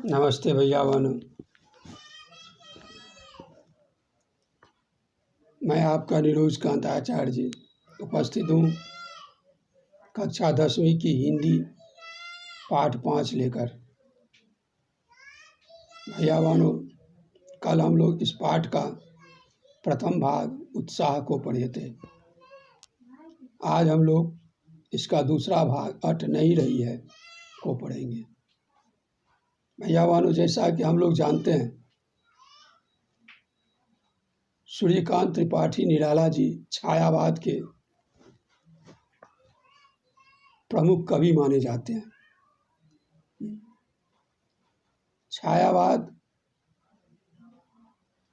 नमस्ते भैया बहनों, मैं आपका नीरोज कांत आचार्य जी उपस्थित हूँ कक्षा 10वीं की हिंदी पाठ 5 लेकर। भैया बहनों, कल हम लोग इस पाठ का प्रथम भाग उत्साह को पढ़े थे। आज हम लोग इसका दूसरा भाग अट नहीं रही है को पढ़ेंगे। भैया बहनों, जैसा कि हम लोग जानते हैं, सूर्यकांत त्रिपाठी निराला जी छायावाद के प्रमुख कवि माने जाते हैं। छायावाद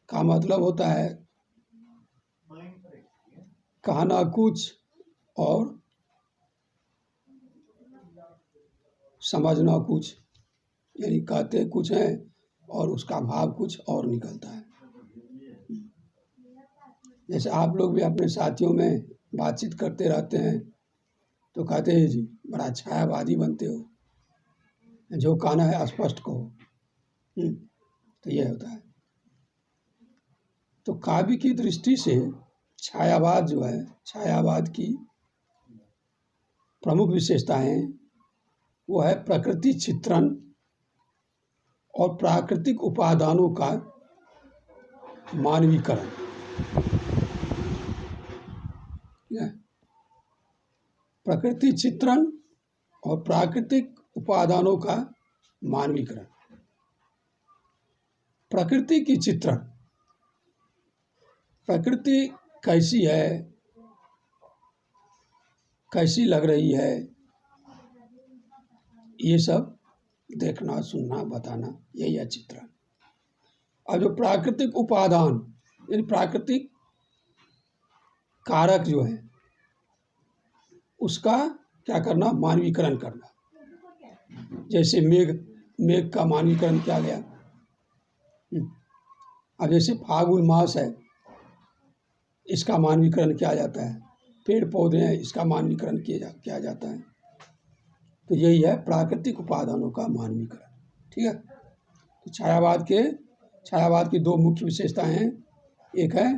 का मतलब होता है कहना कुछ और समझना कुछ, यानी कहते कुछ है और उसका भाव कुछ और निकलता है। जैसे आप लोग भी अपने साथियों में बातचीत करते रहते हैं तो कहते हैं जी बड़ा छायावादी बनते हो, जो कहना है स्पष्ट कहो। तो यह होता है। तो काव्य की दृष्टि से छायावाद जो है, छायावाद की प्रमुख विशेषताएं वो है प्रकृति चित्रण और प्राकृतिक उपादानों का मानवीकरण। प्रकृति चित्रण और प्राकृतिक उपादानों का मानवीकरण। प्रकृति की चित्रण, प्रकृति कैसी है, कैसी लग रही है, ये सब देखना, सुनना, बताना, यही है चित्रण। और जो प्राकृतिक उपादान यानी प्राकृतिक कारक जो है उसका क्या करना, मानवीकरण करना। जैसे मेघ का मानवीकरण किया गया। अब जैसे फागुन मास है, इसका मानवीकरण किया जाता है। पेड़ पौधे हैं, इसका मानवीकरण किया जाता है। तो यही है प्राकृतिक उपादानों का मानवीकरण। ठीक है। तो छायावाद की दो मुख्य विशेषताएं हैं, एक है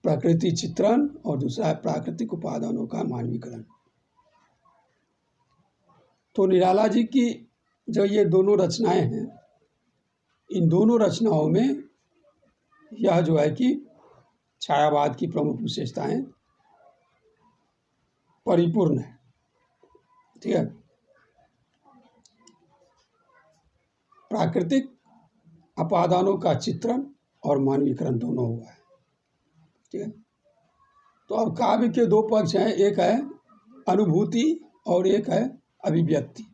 प्रकृति चित्रण और दूसरा है प्राकृतिक उपादानों का मानवीकरण। तो निराला जी की जो ये दोनों रचनाएं हैं, इन दोनों रचनाओं में यह जो है कि छायावाद की प्रमुख विशेषताएं परिपूर्ण है। ठीक है। प्राकृतिक उपादानों का चित्रण और मानवीकरण दोनों हुआ है। ठीक है। तो अब काव्य के दो पक्ष हैं, एक है अनुभूति और एक है अभिव्यक्ति।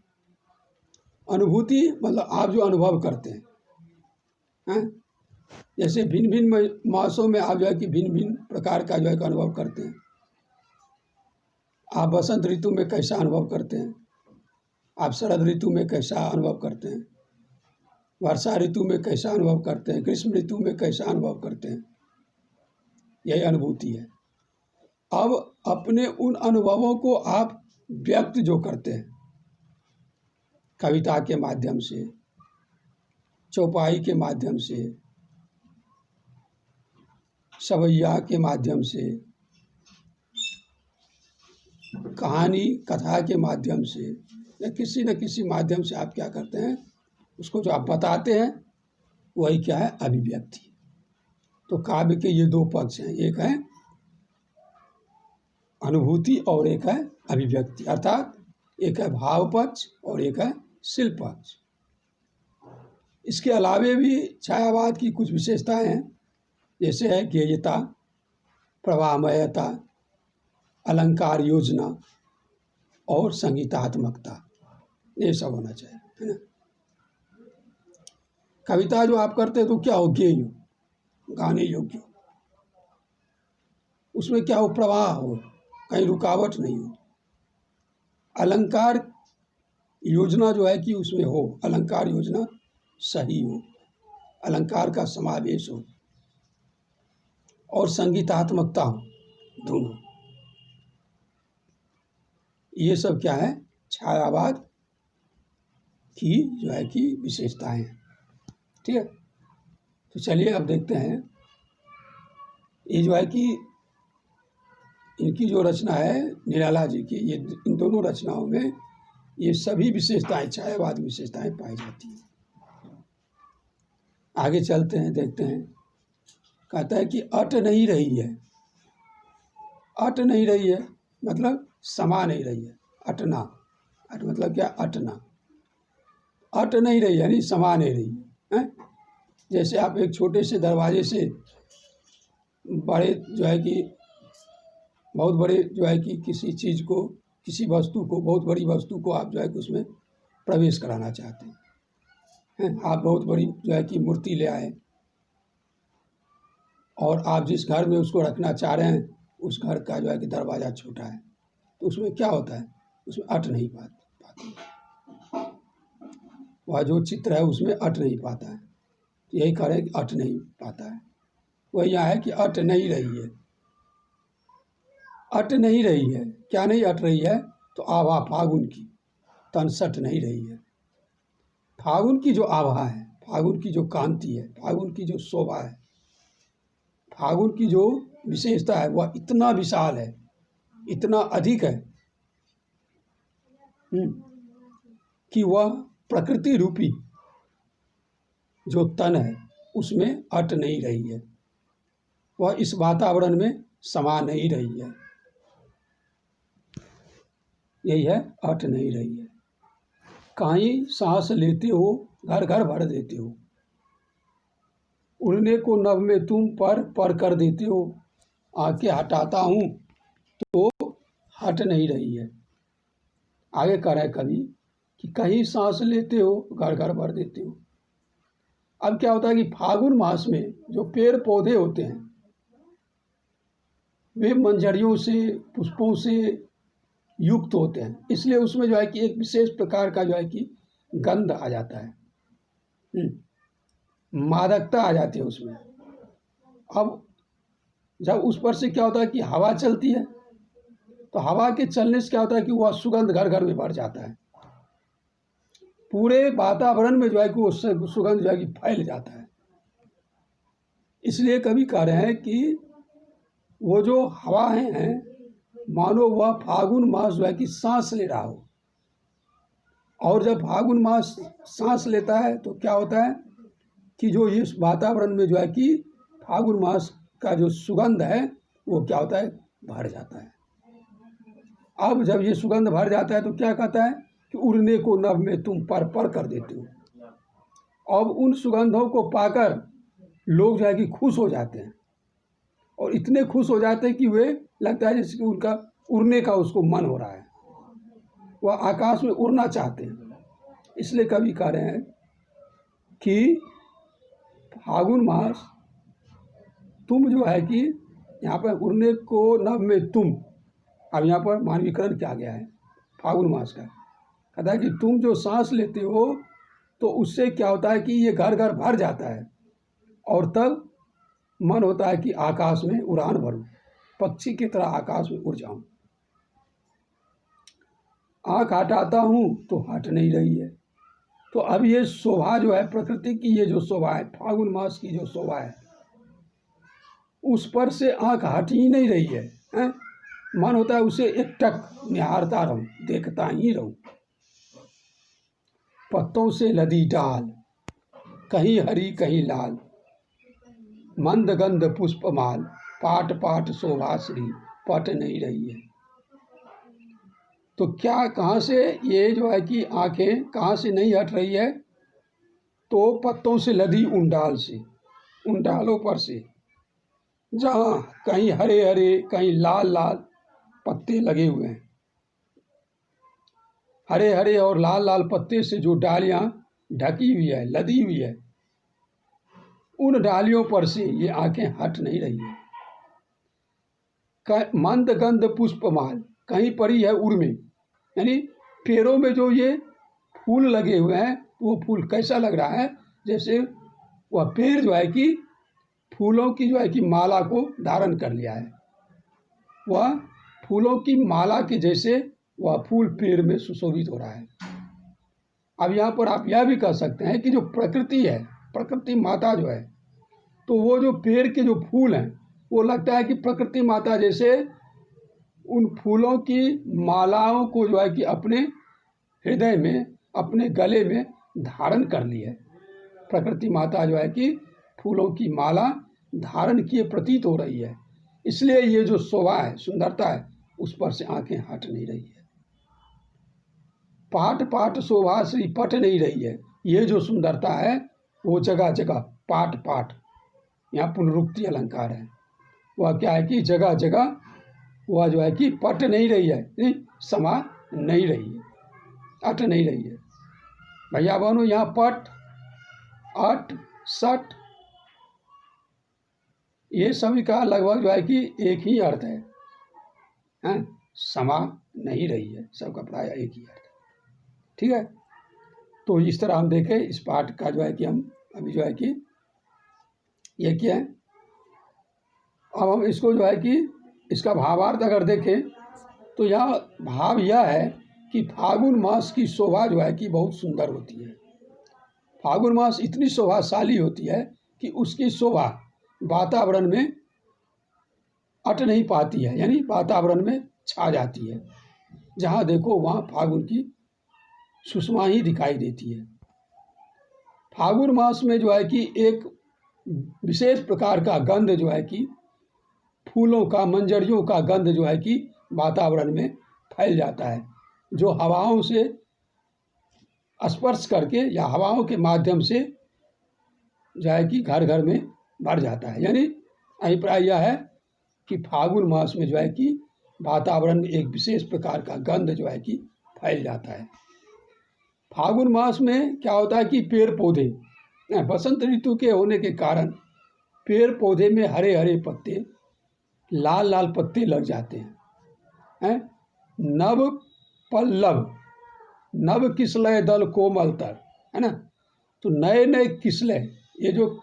अनुभूति मतलब आप जो अनुभव करते हैं, जैसे भिन्न भिन्न मासों में आप जो है कि भिन्न भिन्न प्रकार का जो है अनुभव करते हैं। आप बसंत ऋतु में कैसा अनुभव करते हैं, आप शरद ऋतु में कैसा अनुभव करते हैं, वर्षा ऋतु में कैसा अनुभव करते हैं, ग्रीष्म ऋतु में कैसा अनुभव करते हैं, यही अनुभूति है। अब अपने उन अनुभवों को आप व्यक्त जो करते हैं, कविता के माध्यम से, चौपाई के माध्यम से, सवैया के माध्यम से, कहानी कथा के माध्यम से, या किसी न किसी माध्यम से आप क्या करते हैं, उसको जो आप बताते हैं वही क्या है, अभिव्यक्ति। तो काव्य के ये दो पक्ष हैं, एक है अनुभूति और एक है अभिव्यक्ति, अर्थात एक है भाव पक्ष और एक है शिल्प पक्ष। इसके अलावे भी छायावाद की कुछ विशेषताएं हैं, जैसे है गेयता, प्रवाहमयता, अलंकार योजना और संगीतात्मकता, ये सब होना चाहिए, है ना। कविता जो आप करते हैं तो क्या हो, गेय हो, गाने योग्य हो, उसमें क्या हो, प्रवाह हो, कहीं रुकावट नहीं हो। अलंकार योजना जो है कि उसमें हो, अलंकार योजना सही हो, अलंकार का समावेश हो, और संगीतात्मकता हो, दोनों। ये सब क्या है, छायावाद की जो है कि विशेषताएं हैं। ठीक है, तो चलिए अब देखते हैं ये जो है कि इनकी जो रचना है निराला जी की, ये इन दोनों रचनाओं में ये सभी विशेषताएं, छायावाद विशेषताएं पाई जाती हैं। आगे चलते हैं, देखते हैं। कहता है कि अट नहीं रही है। अट नहीं रही है मतलब समा नहीं रही है। अटना, अट मतलब क्या? अटना। अट नहीं रही यानी समा नहीं रही है। जैसे आप एक छोटे से दरवाजे से बड़े जो है कि बहुत बड़े जो है कि किसी चीज़ को, किसी वस्तु को, बहुत बड़ी वस्तु को आप जो है कि उसमें प्रवेश कराना चाहते हैं। आप बहुत बड़ी जो है कि मूर्ति ले आए और आप जिस घर में उसको रखना चाह रहे हैं उस घर का जो है कि दरवाज़ा छोटा है, तो उसमें क्या होता है? उसमें अट नहीं पाती। वह जो चित्र है उसमें अट नहीं पाता है। तो यही कह रहे हैं कि अट नहीं पाता है। वह यहाँ है कि अट नहीं रही है। अट नहीं रही है, क्या नहीं अट रही है? तो आभा फागुन की तन सट नहीं रही है। फागुन की जो आभा है, फागुन की जो कांति है, फागुन की जो शोभा है, फागुन की जो विशेषता है वह इतना विशाल है, इतना अधिक है कि वह प्रकृति रूपी जो तन है उसमें अट नहीं रही है। वह इस वातावरण में समा नहीं रही है। यही है, अट नहीं रही है। कहीं सांस लेते हो घर घर भर देते हो, उड़ने को नभ में तुम पर कर देते हो, आके हटाता हूँ तो हट नहीं रही है। आगे कह रहा है कवि कि कहीं सांस लेते हो घर घर भर देते हो। अब क्या होता है कि फागुन मास में जो पेड़ पौधे होते हैं वे मंजरियों से, पुष्पों से युक्त होते हैं, इसलिए उसमें जो है कि एक विशेष प्रकार का जो है कि गंध आ जाता है, मादकता आ जाती है उसमें। अब जब उस पर से क्या होता है कि हवा चलती है, तो हवा के चलने से क्या होता है कि वह सुगंध घर घर में भर जाता है। पूरे वातावरण में जो है कि वो सुगंध जो है कि फैल जाता है। इसलिए कवि कह रहे हैं कि वो जो हवाएं हैं मानो वह फागुन मास जो है कि सांस ले रहा हो, और जब फागुन मास सांस लेता है तो क्या होता है कि जो इस वातावरण में जो है कि फागुन मास का जो सुगंध है वो क्या होता है? भर जाता है। अब जब ये सुगंध भर जाता है तो क्या कहता है कि उड़ने को नभ में तुम पर कर देते हो। अब उन सुगंधों को पाकर लोग जो है कि खुश हो जाते हैं, और इतने खुश हो जाते हैं कि वे लगता है जैसे कि उनका उड़ने का उसको मन हो रहा है, वह आकाश में उड़ना चाहते हैं। इसलिए कवि कह रहे हैं कि फागुन मास तुम जो है कि यहाँ पर उड़ने को नभ में तुम, अब यहाँ पर मानवीकरण किया गया है फागुन मास का। कहता है कि तुम जो सांस लेते हो तो उससे क्या होता है कि ये घर घर भर जाता है, और तब मन होता है कि आकाश में उड़ान भरूं, पक्षी की तरह आकाश में उड़ जाऊं। आँख हटाता हूं तो हट नहीं रही है। तो अब ये शोभा जो है प्रकृति की, ये जो शोभा है फागुन मास की जो शोभा है, उस पर से आँख हट ही नहीं रही है। मन होता है उसे एकटक निहारता रहूं, देखता ही रहूं। पत्तों से लदी डाल, कहीं हरी कहीं लाल, मंद गंध पुष्पमाल, पाट पाट शोभाश्री पट नहीं रही है। तो क्या, कहाँ से ये जो है कि आंखें कहाँ से नहीं हट रही है? तो पत्तों से लदी उन डाल से, उन डालों पर से जहाँ कहीं हरे हरे कहीं लाल लाल पत्ते लगे हुए हैं। हरे हरे और लाल लाल पत्ते से जो डालियाँ ढकी हुई है, लदी हुई है, उन डालियों पर से ये आंखें हट नहीं रही है। मंद गंध पुष्पमाल, कहीं पड़ी है उड़ में, यानी पेड़ों में जो ये फूल लगे हुए हैं वो फूल कैसा लग रहा है? जैसे वह पेड़ जो है कि फूलों की जो है कि माला को धारण कर लिया है। वह फूलों की माला के जैसे वह फूल पेड़ में सुशोभित हो रहा है। अब यहाँ पर आप यह भी कह सकते हैं कि जो प्रकृति है, प्रकृति माता जो है, तो वो जो पेड़ के जो फूल हैं वो लगता है कि प्रकृति माता जैसे उन फूलों की मालाओं को जो है कि अपने हृदय में, अपने गले में धारण कर ली है। प्रकृति माता जो है कि फूलों की माला धारण किए प्रतीत हो रही है, इसलिए ये जो शोभा है, सुंदरता है, उस पर से आंखें हट नहीं रही है। पाट पाट शोभा श्री पट नहीं रही है। ये जो सुंदरता है वो जगह जगह पाट पाट, यहाँ पुनरुक्ति अलंकार है, वह क्या है कि जगह जगह वह जो है कि पट नहीं रही है, नहीं समा नहीं रही है, अट नहीं रही है। भैया बहनों, यहाँ पट, अट, सट, ये सभी का लगभग जो है कि एक ही अर्थ है, हैं? समा नहीं रही है, सबका प्राय एक ही अर्थ है। ठीक है, तो इस तरह हम देखें इस पाठ का जो है कि हम अभी जो है कि ये क्या है, अब हम इसको जो है कि इसका भावार्थ अगर देखें तो यहाँ भाव यह है कि फागुन मास की शोभा जो है कि बहुत सुंदर होती है। फागुन मास इतनी शोभाशाली होती है कि उसकी शोभा वातावरण में अट नहीं पाती है, यानी वातावरण में छा जाती है। जहाँ देखो वहाँ फागुन की सुषमा ही दिखाई देती है। फागुन मास में जो है कि एक विशेष प्रकार का गंध जो है कि फूलों का, मंजरियों का गंध जो है कि वातावरण में फैल जाता है, जो हवाओं से स्पर्श करके या हवाओं के माध्यम से जो है कि घर घर में भर जाता है। यानी अभिप्राय यह है कि फागुन मास में जो है कि वातावरण में एक विशेष प्रकार का गंध जो है कि फैल जाता है। फागुन मास में क्या होता है कि पेड़ पौधे, बसंत ऋतु के होने के कारण पेड़ पौधे में हरे हरे पत्ते, लाल लाल पत्ते लग जाते हैं। नव पल्लव, नव किसलय दल कोमल तर, है ना, तो नए नए किसलय, ये जो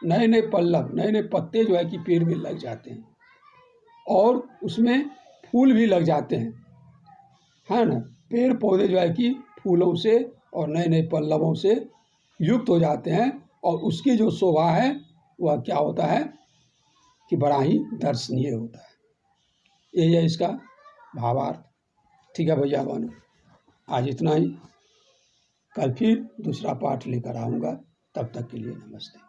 नए नए पल्लव, नए नए पत्ते जो है कि पेड़ में लग जाते हैं और उसमें फूल भी लग जाते हैं, है ना। पेड़ पौधे जो है कि फूलों से और नए नए पल्लवों से युक्त हो जाते हैं और उसकी जो शोभा है वह क्या होता है कि बड़ा ही दर्शनीय होता है। यही है इसका भावार्थ। ठीक है भैया बहनों, आज इतना ही। कल फिर दूसरा पाठ लेकर आऊँगा, तब तक के लिए नमस्ते।